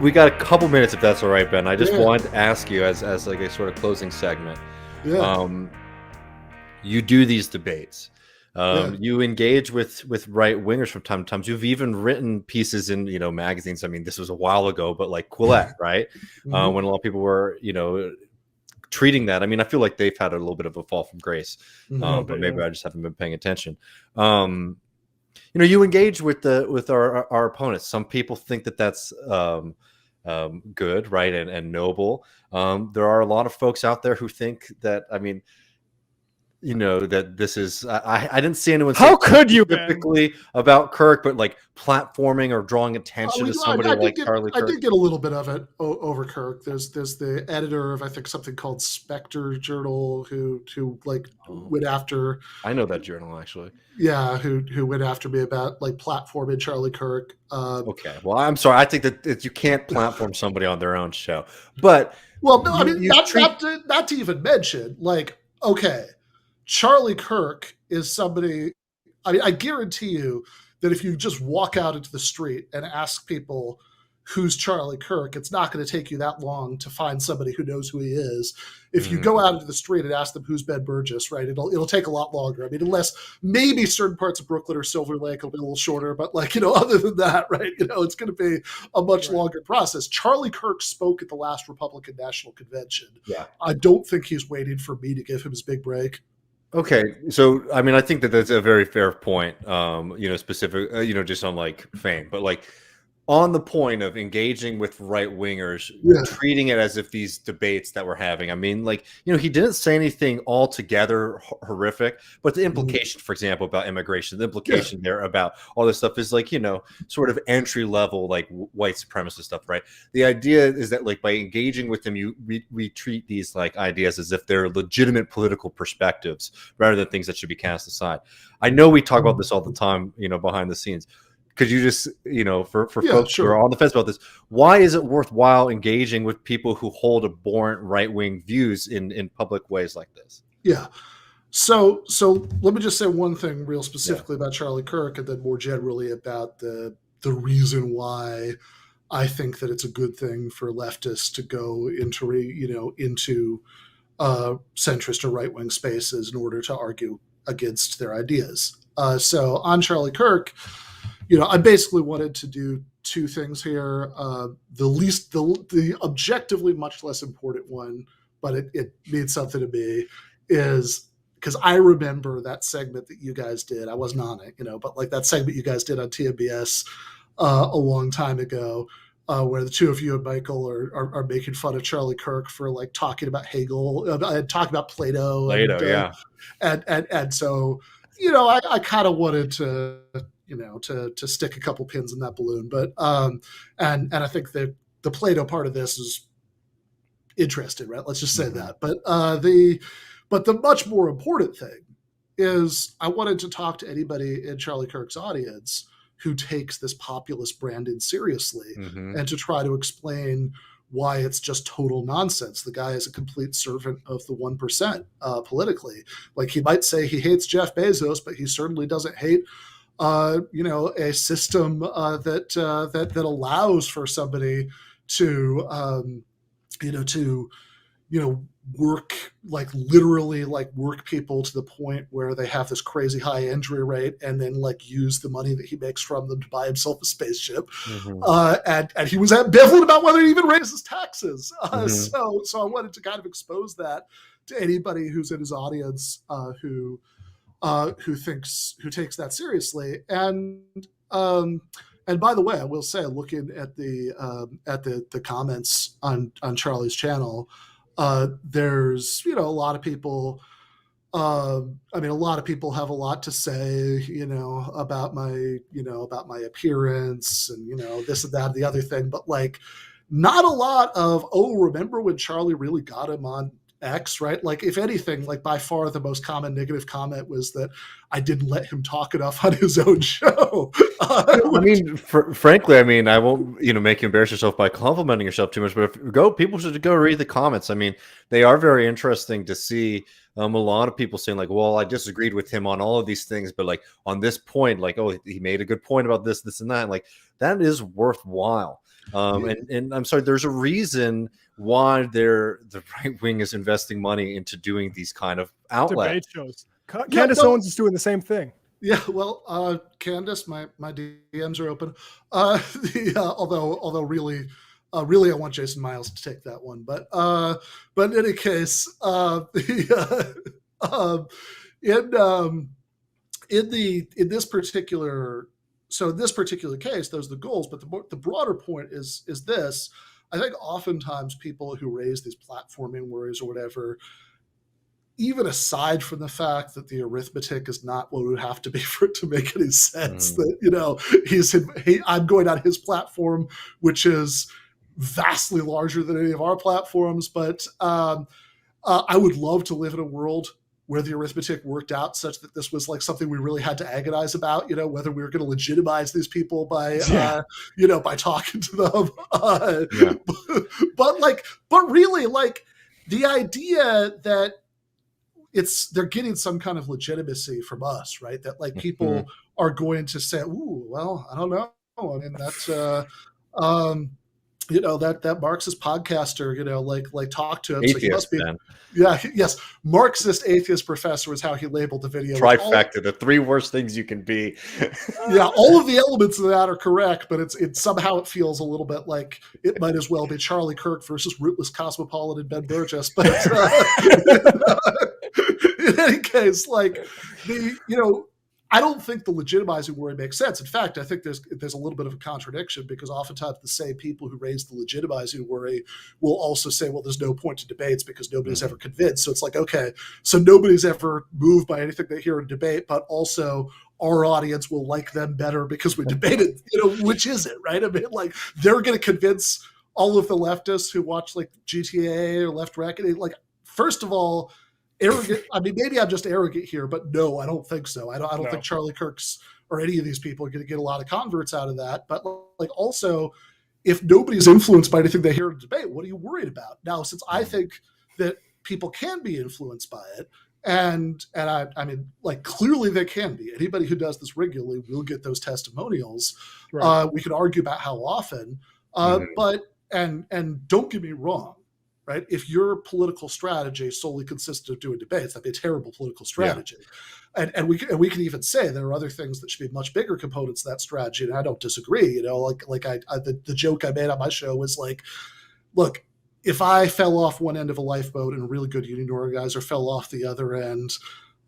we got a couple minutes, if that's all right, Ben. I just Yeah, wanted to ask you, as like a sort of closing segment. yeah, Um, you do these debates. yeah. You engage with right wingers from time to time. You've even written pieces in magazines. I mean, this was a while ago, but like Quillette, right? Hmm. When a lot of people were treating that. I mean, I feel like they've had a little bit of a fall from grace, A little but bit, maybe yeah. I just haven't been paying attention. You engage with our opponents. Some people think that that's good, right, and noble. There are a lot of folks out there who think that. I mean, that this is. I didn't see anyone say How could you, Ben? specifically about Kirk, but like platforming or drawing attention to somebody like Charlie I Kirk. did get a little bit of it over Kirk. There's the editor of, I think, something called Spectre Journal who like went after. I know that journal, actually. Yeah, who went after me about like platforming Charlie Kirk. Okay, well, I'm sorry. I think that you can't platform somebody on their own show, but Well, no, I mean you treat. not to even mention, like, okay, Charlie Kirk is somebody. I mean, I guarantee you that if you just walk out into the street and ask people who's Charlie Kirk, it's not going to take you that long to find somebody who knows who he is. If you go out into the street and ask them who's Ben Burgis, right, it'll take a lot longer. I mean, unless maybe certain parts of Brooklyn or Silver Lake will be a little shorter, but like, other than that, right, it's going to be a much longer process. Charlie Kirk spoke at the last Republican National Convention. Yeah. I don't think he's waiting for me to give him his big break. Okay, so I mean, I think that that's a very fair point. Specific, just on like fame, but like on the point of engaging with right wingers, Yeah. treating it as if these debates that we're having. I mean, like, he didn't say anything altogether horrific, but the implication, for example, about immigration, the implication there about all this stuff is like, sort of entry level, like white supremacist stuff, right? The idea is that like by engaging with them, we treat these like ideas as if they're legitimate political perspectives rather than things that should be cast aside. I know we talk about this all the time, behind the scenes. Could you just, for folks who are on the fence about this, why is it worthwhile engaging with people who hold abhorrent right-wing views in public ways like this? Yeah. So let me just say one thing real specifically about Charlie Kirk, and then more generally about the reason why I think that it's a good thing for leftists to go into centrist or right-wing spaces in order to argue against their ideas. So on Charlie Kirk, I basically wanted to do two things here. The objectively much less important one, but it means something to me, is because I remember that segment that you guys did. I wasn't on it, but like that segment you guys did on TMBS a long time ago, where the two of you and Michael are making fun of Charlie Kirk for like talking about Hegel, talking about Plato, and so I kind of wanted to to stick a couple pins in that balloon, but and I think that the Plato part of this is interesting, right? Let's just say that. But the much more important thing is I wanted to talk to anybody in Charlie Kirk's audience who takes this populist branding seriously, and to try to explain why it's just total nonsense. The guy is a complete servant of the 1% politically. Like, he might say he hates Jeff Bezos, but he certainly doesn't hate a system that allows for somebody to work, like literally like work people to the point where they have this crazy high injury rate, and then like use the money that he makes from them to buy himself a spaceship. And he was ambivalent about whether he even raises taxes. So I wanted to kind of expose that to anybody who's in his audience who takes that seriously. And by the way, I will say, looking at the comments on Charlie's channel, there's a lot of people. A lot of people have a lot to say, about my appearance and this and that and the other thing, but like not a lot of, remember when Charlie really got him on X, right? Like, if anything, like by far the most common negative comment was that I didn't let him talk enough on his own show. I mean, frankly, I mean, I won't, make you embarrass yourself by complimenting yourself too much. But people should go read the comments. I mean, they are very interesting to see. A lot of people saying like, "Well, I disagreed with him on all of these things, but like on this point, like, oh, he made a good point about this, this, and that." And, like that is worthwhile. And I'm sorry, there's a reason why the right wing is investing money into doing these kind of outlets. Debate shows. Candace Owens is doing the same thing. Yeah, well, Candace, my DMs are open. Although really, I want Jason Miles to take that one. But in any case, in this particular case, those are the goals. But the broader point is this. I think oftentimes people who raise these platforming worries or whatever, even aside from the fact that the arithmetic is not what it would have to be for it to make any sense, that I'm going on his platform, which is vastly larger than any of our platforms. But I would love to live in a world where the arithmetic worked out such that this was like something we really had to agonize about, whether we were going to legitimize these people by, by talking to them. But really, like the idea that they're getting some kind of legitimacy from us, right? That like people are going to say, "Ooh, well, I don't know. I mean, that's that Marxist podcaster, like talk to him. Atheist, so he must be, man. Yes, Marxist atheist professor is how he labeled the video. Trifecta, the three worst things you can be. Yeah, all of the elements of that are correct, but it somehow it feels a little bit like it might as well be Charlie Kirk versus rootless cosmopolitan Ben Burgis. But in any case, like I don't think the legitimizing worry makes sense. In fact, I think there's a little bit of a contradiction, because oftentimes the same people who raise the legitimizing worry will also say, well, there's no point to debates because nobody's ever convinced. So it's like, okay, so nobody's ever moved by anything they hear in debate, but also our audience will like them better because we debated, which is it, right? I mean, like they're going to convince all of the leftists who watch like GTA or Left Reckoning, like, first of all, arrogant. I mean, maybe I'm just arrogant here, but no, I don't think so. I don't think Charlie Kirk's or any of these people are going to get a lot of converts out of that. But like, also, if nobody's influenced by anything they hear in debate, what are you worried about? Now, since I think that people can be influenced by it, and I mean, like clearly they can be. Anybody who does this regularly will get those testimonials. Right. We could argue about how often, but don't get me wrong. Right? If your political strategy solely consisted of doing debates, that'd be a terrible political strategy. Yeah. And we can even say there are other things that should be much bigger components of that strategy. And I don't disagree. The joke I made on my show was like, look, if I fell off one end of a lifeboat and a really good union organizer fell off the other end,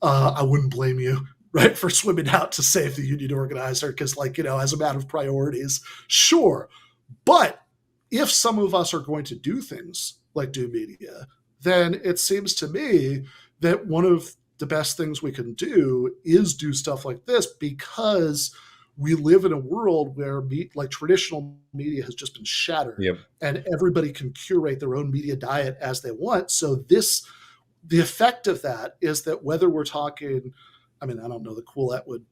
I wouldn't blame you, right, for swimming out to save the union organizer because, as a matter of priorities, sure. But if some of us are going to do things like do media, then it seems to me that one of the best things we can do is do stuff like this, because we live in a world where traditional media has just been shattered, and everybody can curate their own media diet as they want. So the effect of that is that whether we're talking, I mean, I don't know that Quillette would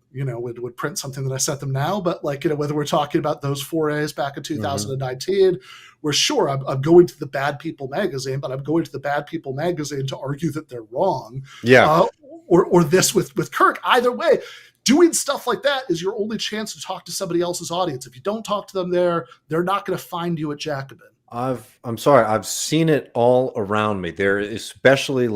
print something that I sent them now, but whether we're talking about those forays back in 2019, where sure, I'm going to the Bad People magazine, but I'm going to the Bad People magazine to argue that they're wrong. Yeah. Or this with Kirk. Either way, doing stuff like that is your only chance to talk to somebody else's audience. If you don't talk to them there, they're not going to find you at Jacobin. I'm sorry, I've seen it all around me. There, especially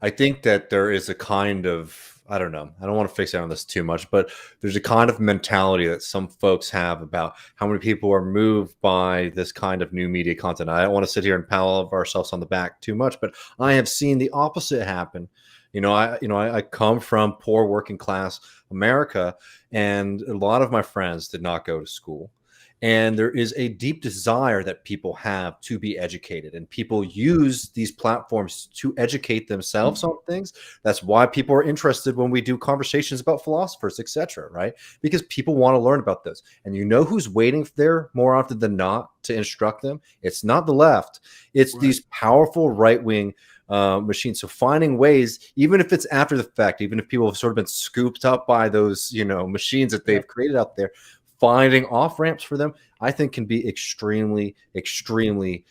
I think that there is a kind of, I don't know, I don't want to fixate on this too much, but there's a kind of mentality that some folks have about how many people are moved by this kind of new media content. I don't want to sit here and pat all of ourselves on the back too much, but I have seen the opposite happen. I come from poor working class America, and a lot of my friends did not go to school. And there is a deep desire that people have to be educated, and people use these platforms to educate themselves on things. That's why people are interested when we do conversations about philosophers, etc., right? Because people want to learn about this. And who's waiting there more often than not to instruct them? It's not the left. It's these powerful right-wing machines. So finding ways, even if it's after the fact, even if people have sort of been scooped up by those, machines that they've created out there, finding off ramps for them, I think can be extremely, extremely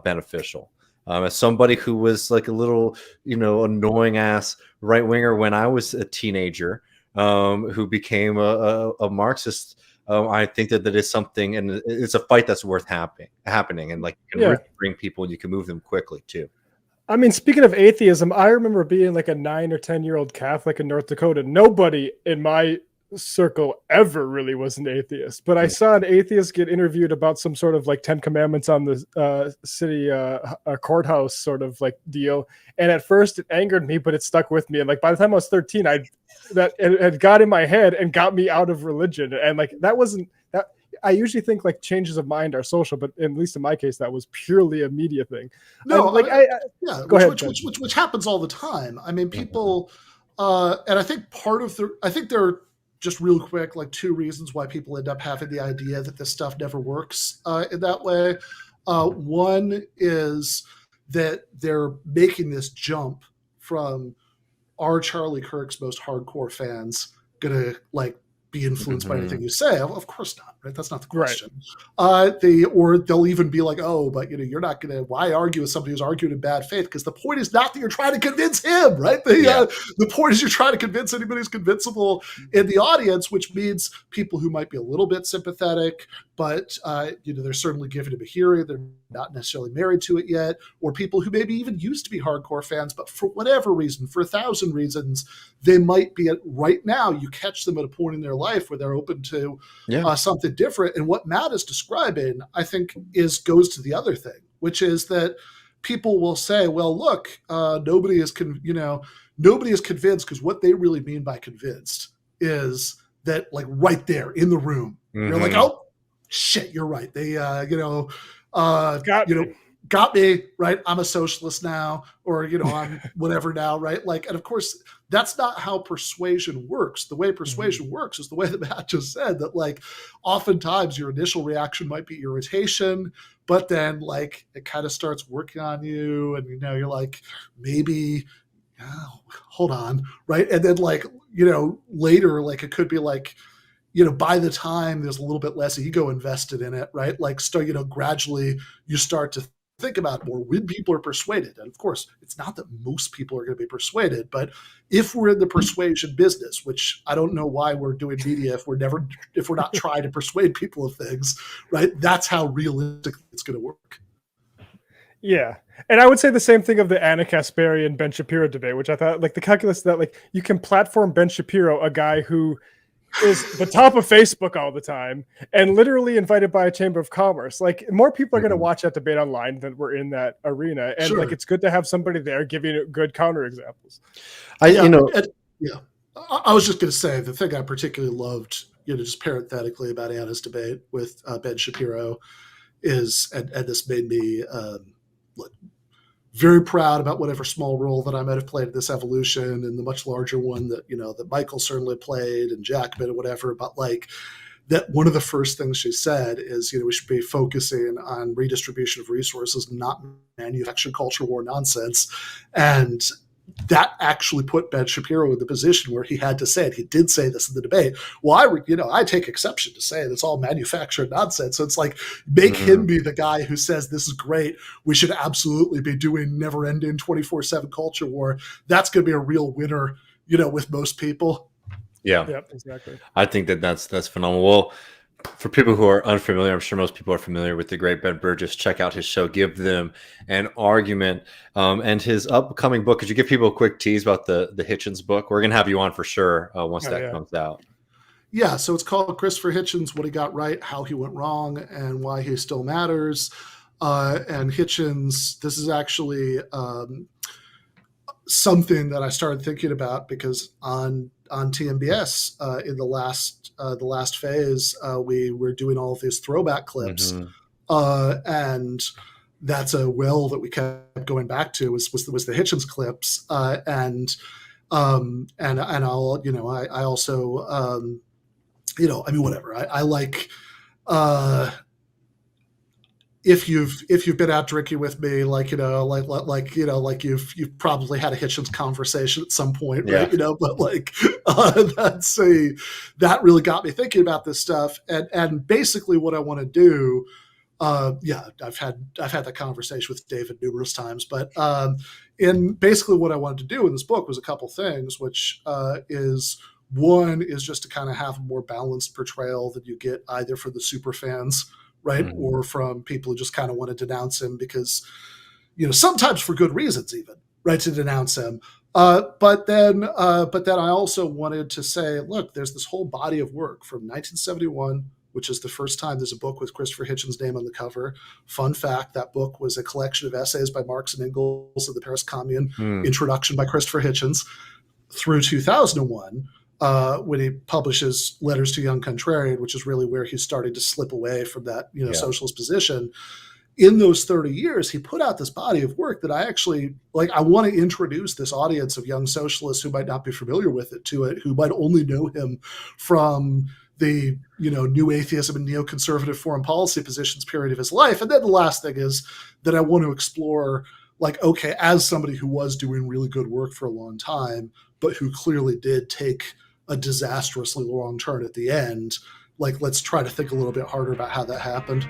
beneficial. As somebody who was like a little, annoying ass right winger when I was a teenager, who became a Marxist, I think that is something, and it's a fight that's worth happening, and like you can really bring people, and you can move them quickly too. I mean, speaking of atheism, I remember being like a 9 or 10-year-old Catholic in North Dakota. Nobody in my circle ever really was an atheist, but I saw an atheist get interviewed about some sort of like 10 commandments on the city courthouse sort of like deal. And at first it angered me, but it stuck with me. And like by the time I was 13, that had got in my head and got me out of religion. And like that wasn't that. I usually think like changes of mind are social, but at least in my case, that was purely a media thing. No, like go ahead, which happens all the time. I mean, people, and I think I think there are just real quick, like 2 reasons why people end up having the idea that this stuff never works in that way. One is that they're making this jump from, are Charlie Kirk's most hardcore fans gonna like be influenced by anything you say? Of course not, right? That's not the question. Right. Or they'll even be like, oh, but you're not gonna, why argue with somebody who's arguing in bad faith? Because the point is not that you're trying to convince him, right? The point is you're trying to convince anybody who's convincible in the audience, which means people who might be a little bit sympathetic, but they're certainly giving him a hearing. They're not necessarily married to it yet, or people who maybe even used to be hardcore fans, but for whatever reason, for 1,000 reasons, they might be right now. You catch them at a point in their life where they're open to something different. And what Matt is describing, I think, goes to the other thing, which is that people will say, well, look, nobody is convinced, because what they really mean by convinced is that like right there in the room, you're like, oh shit, you're right. They, got me, right? I'm a socialist now, or, I'm whatever now, right? Like, and of course, that's not how persuasion works. The way persuasion works is the way that Matt just said, that like oftentimes your initial reaction might be irritation, but then like it kind of starts working on you, and you're like, maybe, hold on, right? And then like, later, like it could be like, by the time there's a little bit less ego invested in it, right? Like, gradually you start to think about more when people are persuaded. And of course, it's not that most people are going to be persuaded, but if we're in the persuasion business, which I don't know why we're doing media if we're not trying to persuade people of things, right? That's how realistically it's going to work. Yeah. And I would say the same thing of the Anna Kasperi and Ben Shapiro debate, which I thought like the calculus that like you can platform Ben Shapiro, a guy who is the top of Facebook all the time and literally invited by a chamber of commerce. Like more people are going to watch that debate online than we're in that arena. And like, it's good to have somebody there giving good counter examples. I was just going to say the thing I particularly loved, just parenthetically about Anna's debate with Ben Shapiro is, and this made me very proud about whatever small role that I might have played in this evolution, and the much larger one that, that Michael certainly played and Jack did or whatever. But like that, one of the first things she said is, we should be focusing on redistribution of resources, not manufactured culture war nonsense. And that actually put Ben Shapiro in the position where he had to say it. He did say this in the debate. Well, I take exception to saying it's all manufactured nonsense. So it's like, make him be the guy who says this is great. We should absolutely be doing never-ending 24/7 culture war. That's going to be a real winner, with most people. Yeah, yep, exactly. I think that's phenomenal. Well, for people who are unfamiliar, I'm sure most people are familiar with the great Ben Burgis. Check out his show, Give Them an Argument, and his upcoming book. Could you give people a quick tease about the Hitchens book? We're going to have you on for sure once that comes out. Yeah, so it's called Christopher Hitchens, What He Got Right, How He Went Wrong, and Why He Still Matters. And Hitchens, this is actually something that I started thinking about because on TMBS in the last phase, we were doing all of these throwback clips, and that's a well that we kept going back to was the Hitchens clips, and I'll I also whatever I like. if you've been out drinking with me, like you've probably had a Hitchens conversation at some point, right? But like that really got me thinking about this stuff, and basically what I want to do. I've had that conversation with David numerous times, but in basically what I wanted to do in this book was a couple things, which is one is just to kind of have a more balanced portrayal that you get either for the super fans, right, or from people who just kind of want to denounce him because, sometimes for good reasons even, right, to denounce him. But then I also wanted to say, look, there's this whole body of work from 1971, which is the first time there's a book with Christopher Hitchens' name on the cover. Fun fact, that book was a collection of essays by Marx and Engels of the Paris Commune, introduction by Christopher Hitchens, through 2001, when he publishes Letters to a Young Contrarian, which is really where he's starting to slip away from that socialist position. In those 30 years, he put out this body of work that I actually I want to introduce this audience of young socialists who might not be familiar with it to it, who might only know him from the new atheism and neoconservative foreign policy positions period of his life. And then the last thing is that I want to explore, as somebody who was doing really good work for a long time, but who clearly did take a disastrously long turn at the end, let's try to think a little bit harder about how that happened.